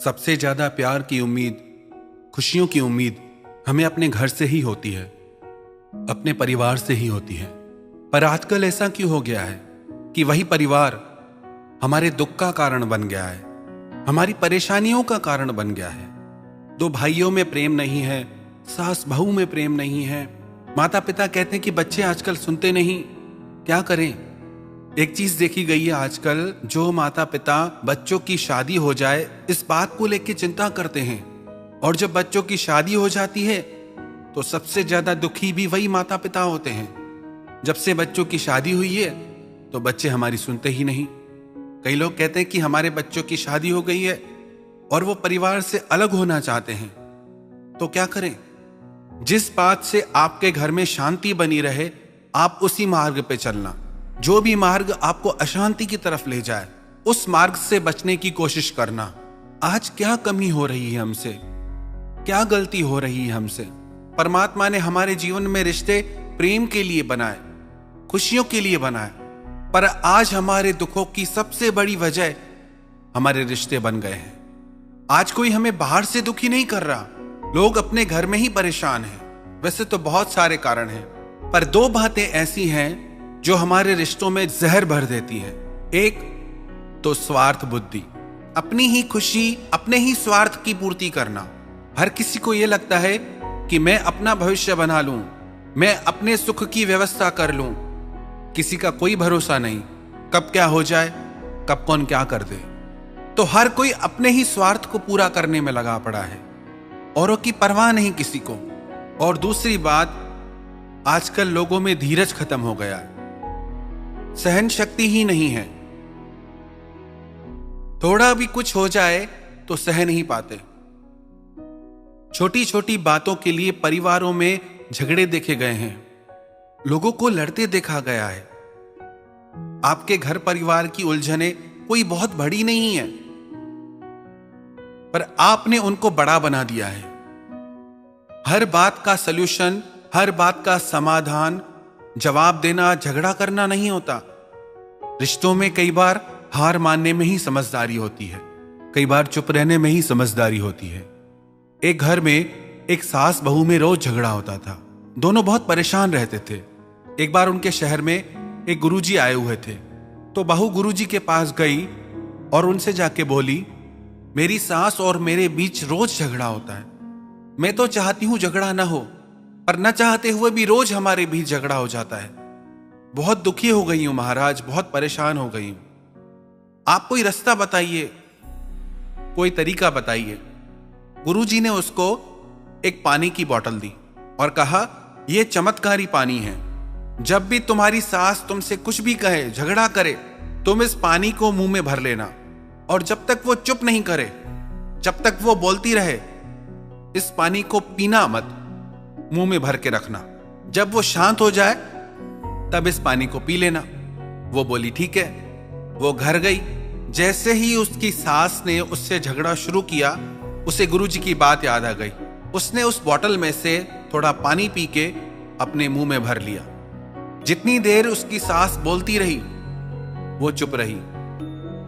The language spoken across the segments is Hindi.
सबसे ज्यादा प्यार की उम्मीद, खुशियों की उम्मीद हमें अपने घर से ही होती है, अपने परिवार से ही होती है। पर आजकल ऐसा क्यों हो गया है कि वही परिवार हमारे दुख का कारण बन गया है, हमारी परेशानियों का कारण बन गया है। दो भाइयों में प्रेम नहीं है, सास बहू में प्रेम नहीं है। माता पिता कहते हैं कि बच्चे आजकल सुनते नहीं, क्या करें। एक चीज देखी गई है आजकल, जो माता पिता बच्चों की शादी हो जाए इस बात को लेकर चिंता करते हैं, और जब बच्चों की शादी हो जाती है तो सबसे ज्यादा दुखी भी वही माता पिता होते हैं। जब से बच्चों की शादी हुई है तो बच्चे हमारी सुनते ही नहीं। कई लोग कहते हैं कि हमारे बच्चों की शादी हो गई है और वो परिवार से अलग होना चाहते हैं, तो क्या करें। जिस बात से आपके घर में शांति बनी रहे, आप उसी मार्ग पे चलना। जो भी मार्ग आपको अशांति की तरफ ले जाए, उस मार्ग से बचने की कोशिश करना। आज क्या कमी हो रही है हमसे, क्या गलती हो रही है हमसे। परमात्मा ने हमारे जीवन में रिश्ते प्रेम के लिए बनाए, खुशियों के लिए बनाए, पर आज हमारे दुखों की सबसे बड़ी वजह हमारे रिश्ते बन गए हैं। आज कोई हमें बाहर से दुखी नहीं कर रहा, लोग अपने घर में ही परेशान हैं। वैसे तो बहुत सारे कारण हैं, पर दो बातें ऐसी हैं जो हमारे रिश्तों में जहर भर देती हैं। एक तो स्वार्थ बुद्धि, अपनी ही खुशी, अपने ही स्वार्थ की पूर्ति करना। हर किसी को यह लगता है कि मैं अपना भविष्य बना लूं, मैं अपने सुख की व्यवस्था कर लूं। किसी का कोई भरोसा नहीं, कब क्या हो जाए, कब कौन क्या कर दे। तो हर कोई अपने ही स्वार्थ को पूरा करने में लगा पड़ा है, औरों की परवाह नहीं किसी को। और दूसरी बात, आजकल लोगों में धीरज खत्म हो गया है, सहन शक्ति ही नहीं है। थोड़ा भी कुछ हो जाए तो सह नहीं पाते। छोटी छोटी बातों के लिए परिवारों में झगड़े देखे गए हैं, लोगों को लड़ते देखा गया है। आपके घर परिवार की उलझने कोई बहुत बड़ी नहीं है, पर आपने उनको बड़ा बना दिया है। हर बात का सलूशन, हर बात का समाधान, जवाब देना, झगड़ा करना नहीं होता। रिश्तों में कई बार हार मानने में ही समझदारी होती है, कई बार चुप रहने में ही समझदारी होती है। एक घर में एक सास बहू में रोज झगड़ा होता था, दोनों बहुत परेशान रहते थे। एक बार उनके शहर में एक गुरुजी आए हुए थे, तो बहू गुरुजी के पास गई और उनसे जाके बोली, मेरी सास और मेरे बीच रोज झगड़ा होता है। मैं तो चाहती हूं झगड़ा ना हो, पर न चाहते हुए भी रोज हमारे बीच झगड़ा हो जाता है। बहुत दुखी हो गई हूं महाराज, बहुत परेशान हो गई हूं। आप कोई रास्ता बताइए, कोई तरीका बताइए। गुरुजी ने उसको एक पानी की बोतल दी और कहा, यह चमत्कारी पानी है। जब भी तुम्हारी सास तुमसे कुछ भी कहे, झगड़ा करे, तुम इस पानी को मुंह में भर लेना, और जब तक वो चुप नहीं करे, जब तक वो बोलती रहे, इस पानी को पीना मत, मुंह में भर के रखना। जब वो शांत हो जाए तब इस पानी को पी लेना। वो बोली ठीक है। वो घर गई। जैसे ही उसकी सास ने उससे झगड़ा शुरू किया, उसे गुरुजी की बात याद आ गई। उसने उस बोतल में से थोड़ा पानी पी के अपने मुंह में भर लिया। जितनी देर उसकी सास बोलती रही वो चुप रही,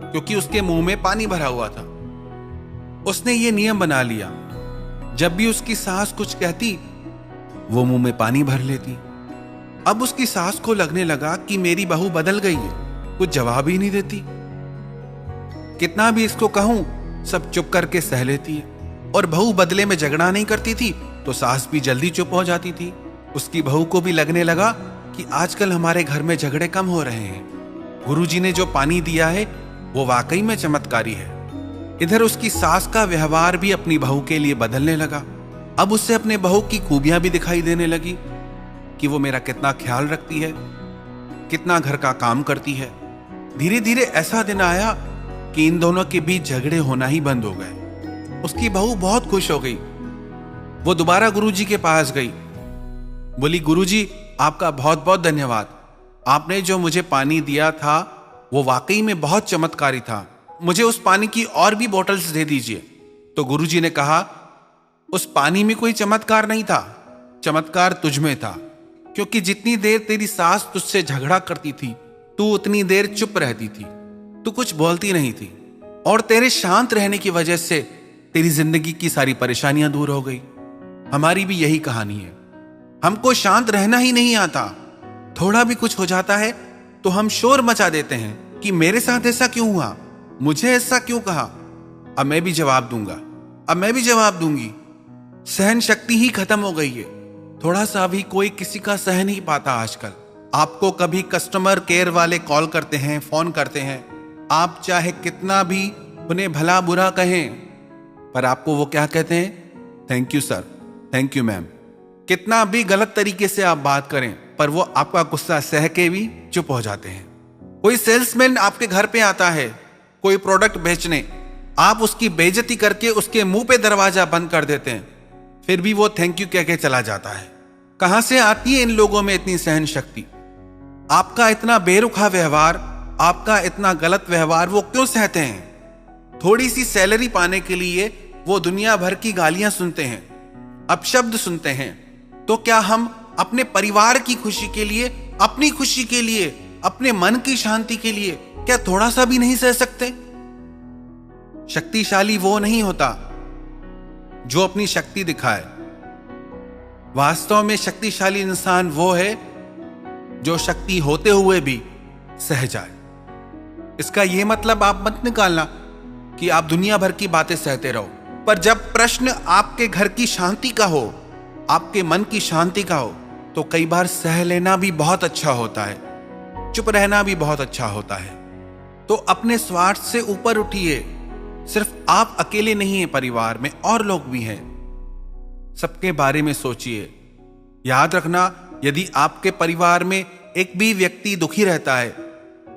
क्योंकि उसके मुंह में पानी भरा हुआ था। उसने ये नियम बना लिया, जब भी उसकी सास कुछ कहती वो मुंह में पानी भर लेती। अब उसकी सास को लगने लगा कि मेरी बहू बदल गई है, कुछ जवाब ही नहीं देती। कितना भी इसको कहूं, सब चुप करके सह लेती है। और बहू बदले में झगड़ा नहीं करती थी तो सास भी जल्दी चुप हो जाती थी। उसकी बहू को भी लगने लगा कि आजकल हमारे घर में झगड़े कम हो रहे हैं। गुरुजी ने जो पानी दिया है वो वाकई में चमत्कारी है। इधर उसकी सास का व्यवहार भी अपनी बहू के लिए बदलने लगा। अब उससे अपने बहू की खूबियां भी दिखाई देने लगी कि वो मेरा कितना ख्याल रखती है, कितना घर का काम करती है। धीरे धीरे ऐसा दिन आया कि इन दोनों के बीच झगड़े होना ही बंद हो गए। उसकी बहू बहुत खुश हो गई। वो दोबारा गुरुजी के पास गई, बोली, गुरुजी आपका बहुत बहुत धन्यवाद। आपने जो मुझे पानी दिया था वो वाकई में बहुत चमत्कारी था। मुझे उस पानी की और भी बोतल्स दे दीजिए। तो गुरुजी ने कहा, उस पानी में कोई चमत्कार नहीं था, चमत्कार तुझ में था। क्योंकि जितनी देर तेरी सास तुझसे झगड़ा करती थी, तू उतनी देर चुप रहती थी, तू कुछ बोलती नहीं थी, और तेरे शांत रहने की वजह से तेरी जिंदगी की सारी परेशानियां दूर हो गई। हमारी भी यही कहानी है। हमको शांत रहना ही नहीं आता। थोड़ा भी कुछ हो जाता है तो हम शोर मचा देते हैं कि मेरे साथ ऐसा क्यों हुआ, मुझे ऐसा क्यों कहा, अब मैं भी जवाब दूंगा, अब मैं भी जवाब दूंगी। सहन शक्ति ही खत्म हो गई है। थोड़ा सा भी कोई किसी का सह नहीं पाता आजकल। आपको कभी कस्टमर केयर वाले कॉल करते हैं, फोन करते हैं, आप चाहे कितना भी उन्हें भला बुरा कहें, पर आपको वो क्या कहते हैं? Thank you sir, thank you ma'am. कितना भी गलत तरीके से आप बात करें, पर वो आपका गुस्सा सह के भी चुप हो जाते हैं। कोई सेल्समैन आपके घर पे आता है कोई प्रोडक्ट बेचने, आप उसकी बेइज्जती करके उसके मुंह पे दरवाजा बंद कर देते हैं, फिर भी वो थैंक यू कह के चला जाता है। कहां से आती है इन लोगों में इतनी सहन शक्ति? आपका इतना बेरुखा व्यवहार, आपका इतना गलत व्यवहार वो क्यों सहते हैं? थोड़ी सी सैलरी पाने के लिए वो दुनिया भर की गालियां सुनते हैं, अपशब्द सुनते हैं। तो क्या हम अपने परिवार की खुशी के लिए, अपनी खुशी के लिए, अपने मन की शांति के लिए क्या थोड़ा सा भी नहीं सह सकते? शक्तिशाली वो नहीं होता जो अपनी शक्ति दिखाए। वास्तव में शक्तिशाली इंसान वो है जो शक्ति होते हुए भी सह जाए। इसका यह मतलब आप मत निकालना कि आप दुनिया भर की बातें सहते रहो, पर जब प्रश्न आपके घर की शांति का हो, आपके मन की शांति का हो, तो कई बार सह लेना भी बहुत अच्छा होता है, चुप रहना भी बहुत अच्छा होता है। तो अपने स्वार्थ से ऊपर उठिए। सिर्फ आप अकेले नहीं हैं, परिवार में और लोग भी हैं। सबके बारे में सोचिए। याद रखना, यदि आपके परिवार में एक भी व्यक्ति दुखी रहता है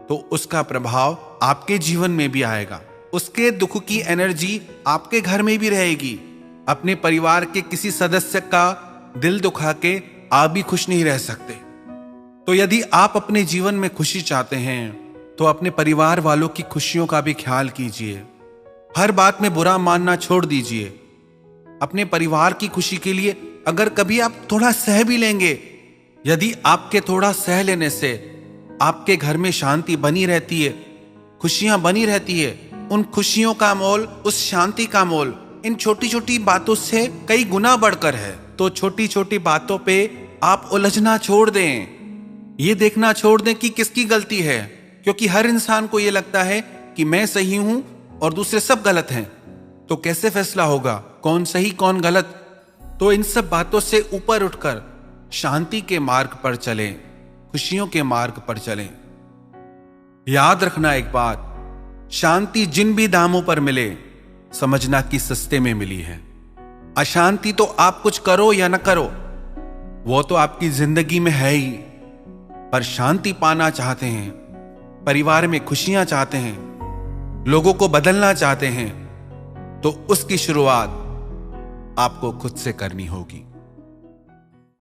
तो उसका प्रभाव आपके जीवन में भी आएगा। उसके दुख की एनर्जी आपके घर में भी रहेगी। अपने परिवार के किसी सदस्य का दिल दुखा के आप भी खुश नहीं रह सकते। तो यदि आप अपने जीवन में खुशी चाहते हैं तो अपने परिवार वालों की खुशियों का भी ख्याल कीजिए। हर बात में बुरा मानना छोड़ दीजिए। अपने परिवार की खुशी के लिए अगर कभी आप थोड़ा सह भी लेंगे, यदि आपके थोड़ा सह लेने से आपके घर में शांति बनी रहती है, खुशियां बनी रहती है, उन खुशियों का मोल, उस शांति का मोल इन छोटी छोटी बातों से कई गुना बढ़कर है। तो छोटी छोटी बातों पे आप उलझना छोड़ दें। ये देखना छोड़ दें कि किसकी गलती है, क्योंकि हर इंसान को ये लगता है कि मैं सही हूं और दूसरे सब गलत हैं। तो कैसे फैसला होगा कौन सही कौन गलत? तो इन सब बातों से ऊपर उठकर शांति के मार्ग पर चलें, खुशियों के मार्ग पर चलें। याद रखना एक बात, शांति जिन भी दामों पर मिले, समझना कि सस्ते में मिली है। अशांति तो आप कुछ करो या न करो, वो तो आपकी जिंदगी में है ही। पर शांति पाना चाहते हैं, परिवार में खुशियां चाहते हैं, लोगों को बदलना चाहते हैं, तो उसकी शुरुआत आपको खुद से करनी होगी।